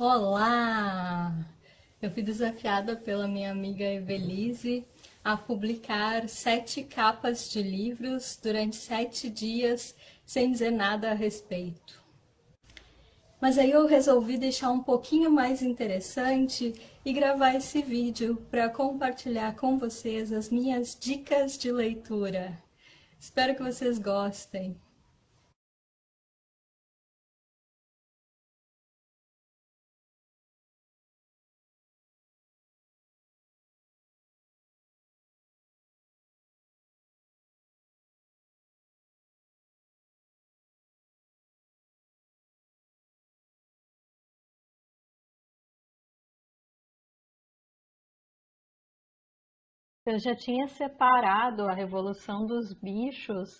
Olá! Eu fui desafiada pela minha amiga Evelise a publicar 7 capas de livros durante 7 dias sem dizer nada a respeito. Mas aí eu resolvi deixar um pouquinho mais interessante e gravar esse vídeo para compartilhar com vocês as minhas dicas de leitura. Espero que vocês gostem. Eu já tinha separado a Revolução dos Bichos,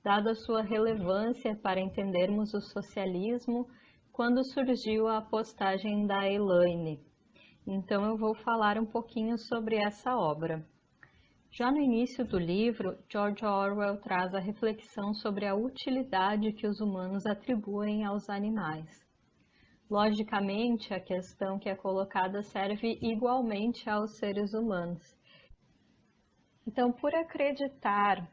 dado a sua relevância para entendermos o socialismo, quando surgiu a postagem da Elaine. Então eu vou falar um pouquinho sobre essa obra. Já no início do livro, George Orwell traz a reflexão sobre a utilidade que os humanos atribuem aos animais. Logicamente, a questão que é colocada serve igualmente aos seres humanos. Então, por acreditar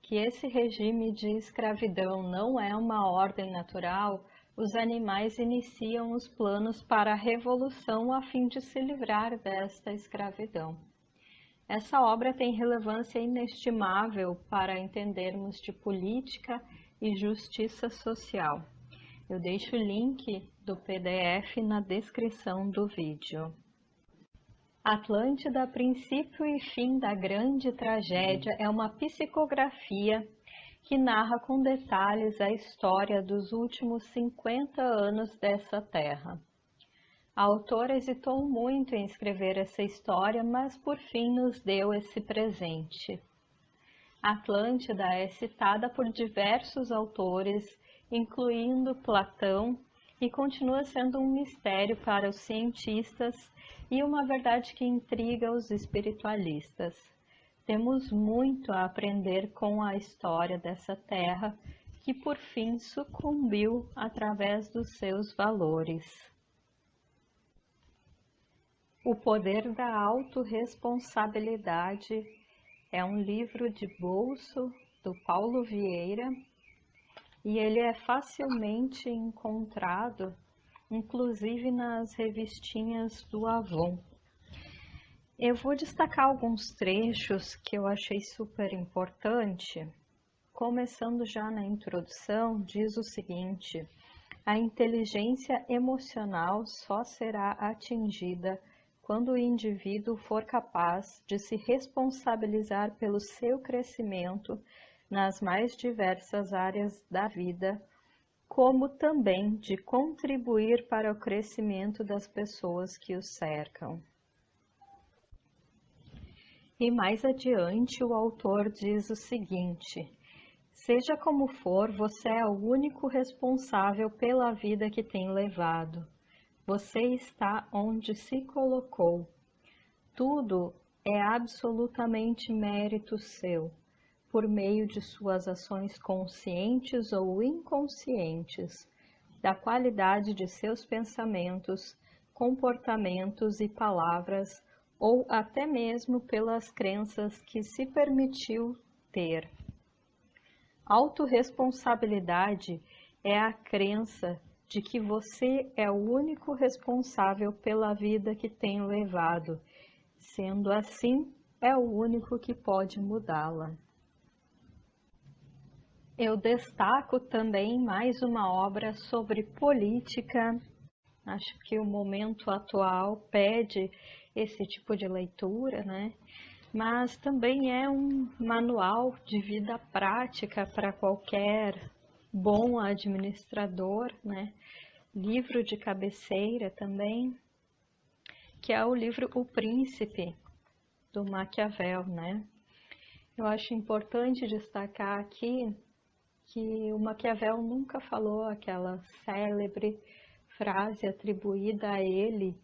que esse regime de escravidão não é uma ordem natural, os animais iniciam os planos para a revolução a fim de se livrar desta escravidão. Essa obra tem relevância inestimável para entendermos de política e justiça social. Eu deixo o link do PDF na descrição do vídeo. Atlântida, princípio e fim da grande tragédia, é uma psicografia que narra com detalhes a história dos últimos 50 anos dessa terra. A autora hesitou muito em escrever essa história, mas por fim nos deu esse presente. Atlântida é citada por diversos autores, incluindo Platão, e continua sendo um mistério para os cientistas e uma verdade que intriga os espiritualistas. Temos muito a aprender com a história dessa terra, que por fim sucumbiu através dos seus valores. O Poder da Autorresponsabilidade é um livro de bolso do Paulo Vieira e ele é facilmente encontrado, inclusive nas revistinhas do Avon. Eu vou destacar alguns trechos que eu achei super importante. Começando já na introdução, diz o seguinte: a inteligência emocional só será atingida quando o indivíduo for capaz de se responsabilizar pelo seu crescimento nas mais diversas áreas da vida, como também de contribuir para o crescimento das pessoas que o cercam. E mais adiante o autor diz o seguinte: seja como for, você é o único responsável pela vida que tem levado. Você está onde se colocou. Tudo é absolutamente mérito seu, por meio de suas ações conscientes ou inconscientes, da qualidade de seus pensamentos, comportamentos e palavras, ou até mesmo pelas crenças que se permitiu ter. Autorresponsabilidade é a crença de que você é o único responsável pela vida que tem levado. Sendo assim, é o único que pode mudá-la. Eu destaco também mais uma obra sobre política. Acho que o momento atual pede esse tipo de leitura, né? Mas também é um manual de vida prática para qualquer bom administrador, né? Livro de cabeceira também, que é o livro O Príncipe, do Maquiavel, né? Eu acho importante destacar aqui que o Maquiavel nunca falou aquela célebre frase atribuída a ele: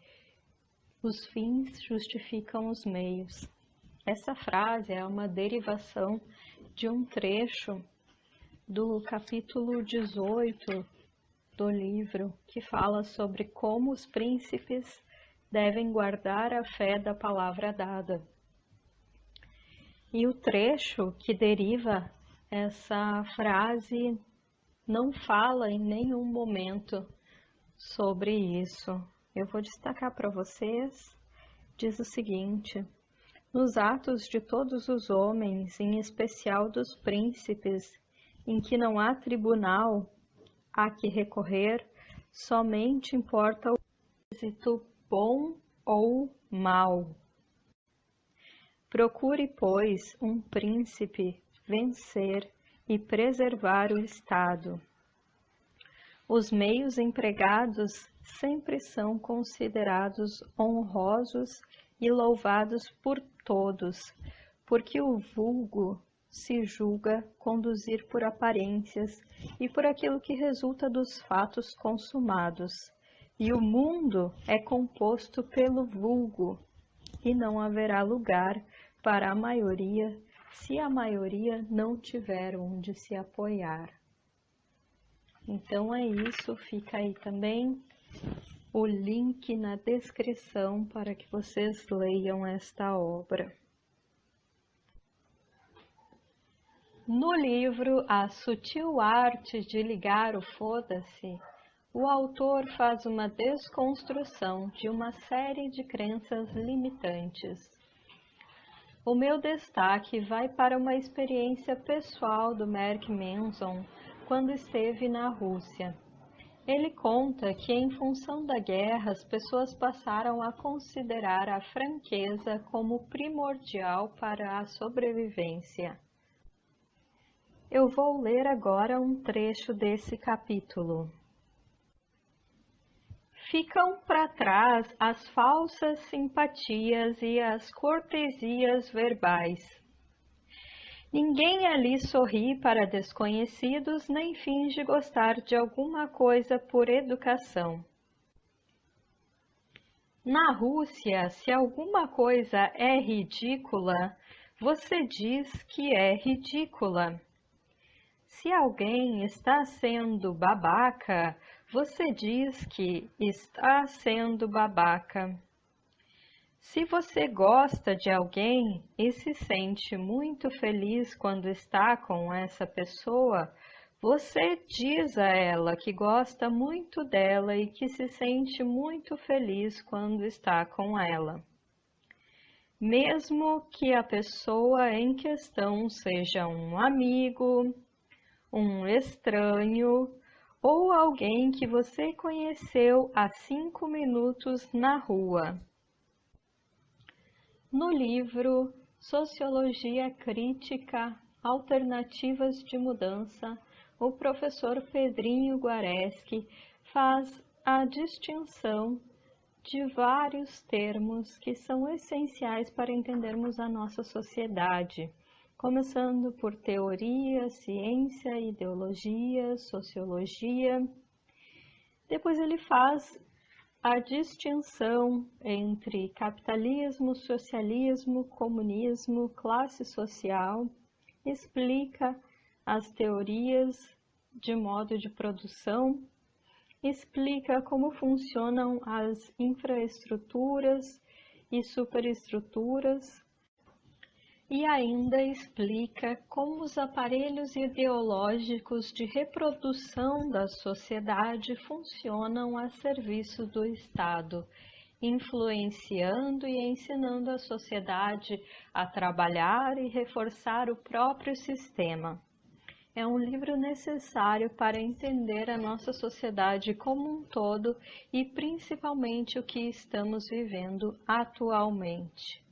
os fins justificam os meios. Essa frase é uma derivação de um trecho do capítulo 18 do livro que fala sobre como os príncipes devem guardar a fé da palavra dada. E o trecho que deriva essa frase não fala em nenhum momento sobre isso. Eu vou destacar para vocês. Diz o seguinte: nos atos de todos os homens, em especial dos príncipes, em que não há tribunal a que recorrer, somente importa o êxito bom ou mau. Procure, pois, um príncipe vencer e preservar o Estado. Os meios empregados sempre são considerados honrosos e louvados por todos, porque o vulgo se julga conduzir por aparências e por aquilo que resulta dos fatos consumados, e o mundo é composto pelo vulgo, e não haverá lugar para a maioria se a maioria não tiver onde se apoiar. Então é isso, fica aí também o link na descrição para que vocês leiam esta obra. No livro A Sutil Arte de Ligar o Foda-se, o autor faz uma desconstrução de uma série de crenças limitantes. O meu destaque vai para uma experiência pessoal do Mark Manson quando esteve na Rússia. Ele conta que, em função da guerra, as pessoas passaram a considerar a franqueza como primordial para a sobrevivência. Eu vou ler agora um trecho desse capítulo. Ficam para trás as falsas simpatias e as cortesias verbais. Ninguém ali sorri para desconhecidos, nem finge gostar de alguma coisa por educação. Na Rússia, se alguma coisa é ridícula, você diz que é ridícula. Se alguém está sendo babaca, você diz que está sendo babaca. Se você gosta de alguém e se sente muito feliz quando está com essa pessoa, você diz a ela que gosta muito dela e que se sente muito feliz quando está com ela. Mesmo que a pessoa em questão seja um amigo, um estranho ou alguém que você conheceu há 5 minutos na rua. No livro Sociologia Crítica, Alternativas de Mudança, o professor Pedrinho Guareschi faz a distinção de vários termos que são essenciais para entendermos a nossa sociedade, começando por teoria, ciência, ideologia, sociologia. Depois ele faz a distinção entre capitalismo, socialismo, comunismo, classe social, explica as teorias de modo de produção, explica como funcionam as infraestruturas e superestruturas, e ainda explica como os aparelhos ideológicos de reprodução da sociedade funcionam a serviço do Estado, influenciando e ensinando a sociedade a trabalhar e reforçar o próprio sistema. É um livro necessário para entender a nossa sociedade como um todo e principalmente o que estamos vivendo atualmente.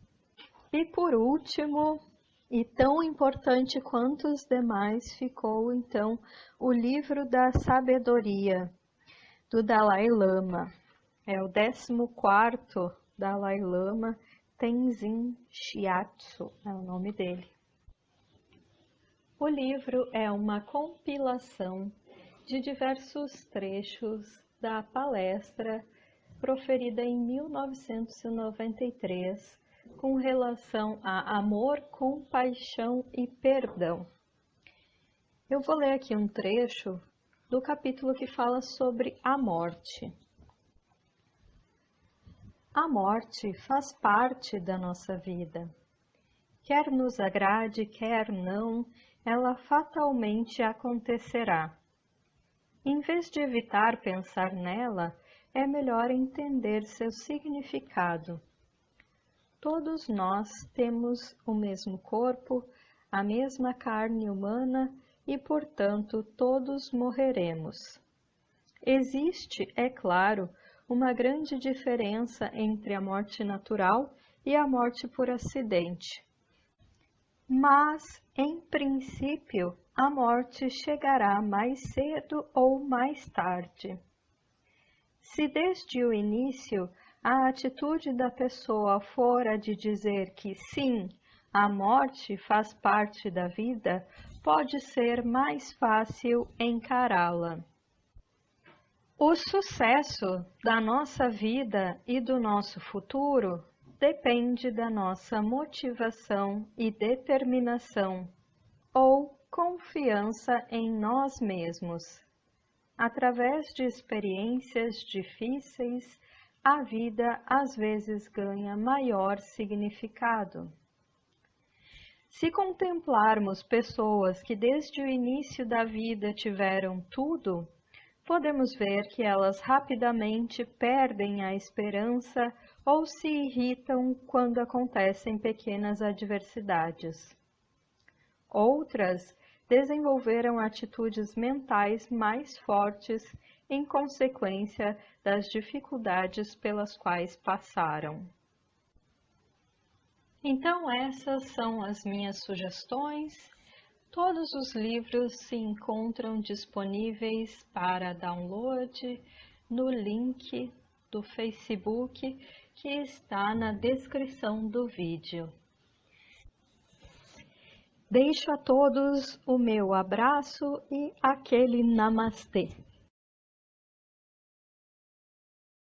E por último, e tão importante quanto os demais, ficou então o livro da sabedoria do Dalai Lama. É o 14º Dalai Lama, Tenzin Gyatso, é o nome dele. O livro é uma compilação de diversos trechos da palestra proferida em 1993 com relação a amor, compaixão e perdão. Eu vou ler aqui um trecho do capítulo que fala sobre a morte. A morte faz parte da nossa vida. Quer nos agrade, quer não, ela fatalmente acontecerá. Em vez de evitar pensar nela, é melhor entender seu significado. Todos nós temos o mesmo corpo, a mesma carne humana e, portanto, todos morreremos. Existe, é claro, uma grande diferença entre a morte natural e a morte por acidente. Mas, em princípio, a morte chegará mais cedo ou mais tarde. Se desde o início a atitude da pessoa for a de dizer que sim, a morte faz parte da vida, pode ser mais fácil encará-la. O sucesso da nossa vida e do nosso futuro depende da nossa motivação e determinação, ou confiança em nós mesmos. Através de experiências difíceis, a vida às vezes ganha maior significado. Se contemplarmos pessoas que desde o início da vida tiveram tudo, podemos ver que elas rapidamente perdem a esperança ou se irritam quando acontecem pequenas adversidades. Outras desenvolveram atitudes mentais mais fortes em consequência das dificuldades pelas quais passaram. Então, essas são as minhas sugestões. Todos os livros se encontram disponíveis para download no link do Facebook que está na descrição do vídeo. Deixo a todos o meu abraço e aquele namastê.